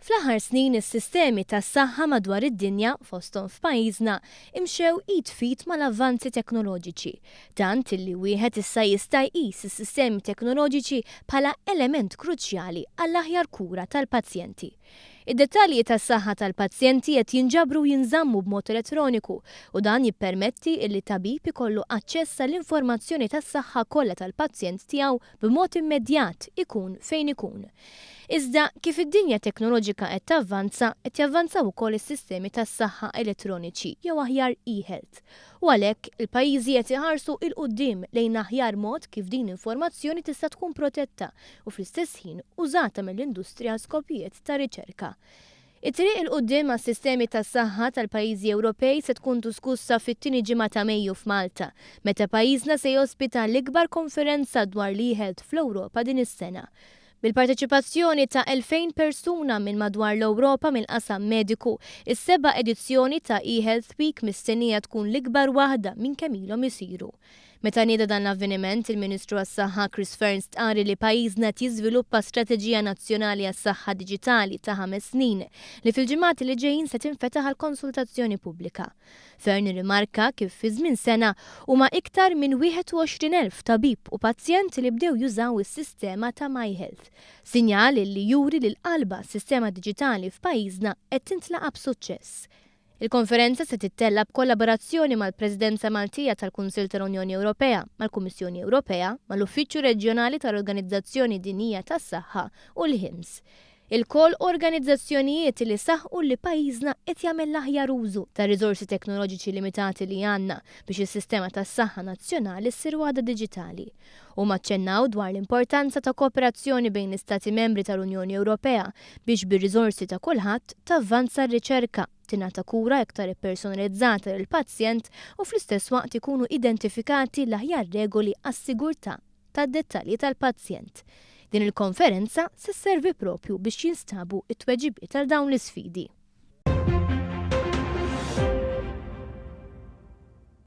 Fl-aħħar snin is-sistemi tas-saħħa madwar id-dinja fosthom f'pajjiżna imxew id fit mal-avvanzi teknoloġiċi, tant illi wieħed issa jista' jqis is-sistemi teknoloġiċi bħala element kruċjali għall-aħjar kura tal-pazjenti. Id-dettalji tas-saħħa tal-pazjenti qed jinġabru jinżammu b'mod elettroniku u dan jippermetti li tabib ikollu aċċess għall-informazzjoni tas-saħħa kollha tal-pazjent tiegħu b'mod immedjat ikun fejn ikun. Iżda kif id-dinja teknoloġika qed tavvanza, qed javvanzaw ukoll is-sistemi tas-saħħa elettroniċi jew aħjar e-health. U għalhekk il-pajjiżi qed iħarsu il quddiem lejn aħjar mod kif din informazzjoni tista' tkun protetta u fl-istess ħin użata mill-industrija skopijiet ta' riċerka. It-triq il-qudiem għas-sistemi tas-saħħa tal-pajjiżi Ewropej se tkun diskussa fit-tieni ġimgħa ta' Mejju f'Malta, meta pajjiżna se jospita l-ikbar konferenza dwar l-e-health fl-Ewropa din is-sena. Bil-parteċipazzjoni ta' 2000 persuna minn madwar l-Ewropa mill-qasam mediku, is-seba' edizzjoni ta' e-Health Week mistennija tkun l-ikbar waħda minn kemm ilhom isiru. Meta nieda dan l-avveniment, il-Ministru għas-Saħħa Chris Fearns qari li pajjiżna jiżviluppa strateġija nazzjonali għas-saħħa diġitali ta' 5 snin li fil-ġimgħat li ġejjin se tinfetaħ għal konsultazzjoni pubblika. Fern rimarka kif fi żmien sena huma iktar minn 21,000 tabib u pazjenti li bdew jużaw is-sistema ta' MyHealth. Sinjal li juri li l-qalba s-sistema diġitali f'pajjiżna qed tintlaqa b'suċċess. Il-konferenza se tittella b'kollaborazzjoni mal-Presidenza Maltija tal-Kunsill tal-Unjoni Ewropea, mal-Kummissjoni Ewropea, mal-Uffiċċju Reġjonali tal-Organizzazzjoni Dinjija tas-Saħħa u l-HIMSS. Il-koll organizzazzjonijiet li saħħu li pajjiżna qed jagħmel l-aħjar użu ta' riżorsi teknoloġiċi limitati li għandna biex is-sistema tas-saħħa nazzjonali ssir waħda diġitali. U maċċennaw dwar l-importanza ta' kooperazzjoni bejn l-Istati membri tal-Unjoni Ewropea biex bir-riżorsi ta' kulħadd tavvanza r-riċerka, tingħata kura iktar ippersonalizzata lill-pazjent u fl-istess waqt ikunu identifikati l-aħjar regoli għas-sigurtà tad-dettalji tal-pazjent. Din il-konferenza se sservi propju biex jinstabu it-tweġibiet tal dawn l-isfidi.